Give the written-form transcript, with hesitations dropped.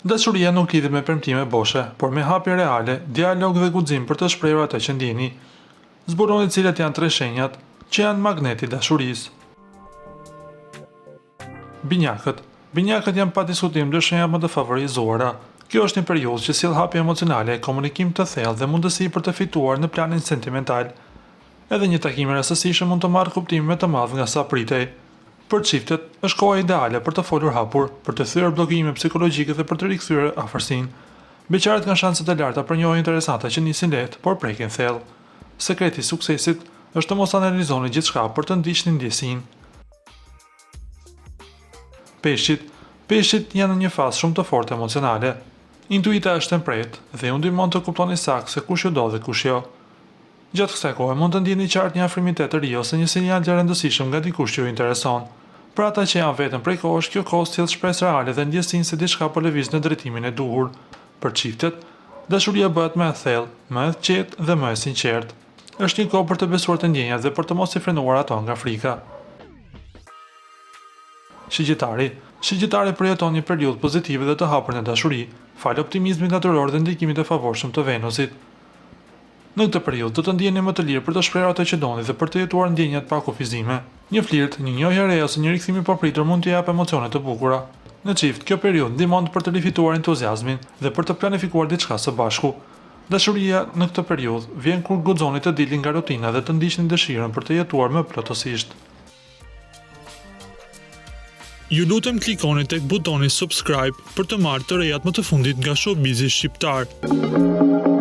Dashuria nuk lidhet me premtime boshe, por me hapje reale, dialog dhe guxim për të shprehur atë që ndjeni. Zburoni cilat janë 3 shenjat që janë magneti i dashurisë. Binjakët janë pa diskutim 2 shenjat më të favorizuara. Kjo është një periudhë që sjell hapje emocionale, komunikim të thellë dhe mundësi për të fituar në planin sentimental. Edhe një takim i rastësishëm mund të marrë kuptim më të madh nga sa pritej. Për çiftet, është koha ideale për të folur hapur, për të thyer bllokime psikologjike dhe për të rikthyer afërsinë. Beqarët kanë shanse të larta për njohje interesante që nisin lehtë, por prekin thellë. Sekreti i suksesit është të mos analizoni gjithçka për të ndiqni ndjesinë. Peshqit janë në një fazë shumë të fortë emocionale. Intuita është e mprehtë dhe ju ndihmon të kuptoni saktë se kush ju do dhe kush jo. Gjatë kësaj kohe mund të ndjeni qartë një afrimitet të ri ose një sinjal të rëndësishëm nga dikush që ju intereson. Për ata që janë vetëm prej kohësh, kjo kohë sjell shpresë reale dhe ndjesinë se diçka po lëviz në drejtimin e duhur. Për çiftet, dashuria bëhet më e thellë, më e qetë dhe më e sinqertë. Është një kohë për të besuar të ndjenjat dhe për të mos i frenuar ato nga frika. Shigjetari përjeton një periudhë pozitive dhe të hapur në dashuri, falë optimizmit natyror dhe ndikimit të favorshëm të Venusit. Në këtë periudhë do të ndjeni më të lirë për të shprehur atë që doni dhe për të jetuar ndjenjat pa kufizime. Një flirt, një njohje e re ose një rikthim i papritur mund t'ju japë emocione të bukura. Në çift, kjo periudhë ndihmon për të rifituar entuziazmin dhe për të planifikuar diçka së bashku. Dashuria në këtë periudhë vjen kur guxoni të dilni nga rutina dhe të ndiqni dëshirën për të jetuar më plotësisht. Ju lutem klikoni tek butoni subscribe për të marrë të rejat më të fundit nga Showbizi shqiptar.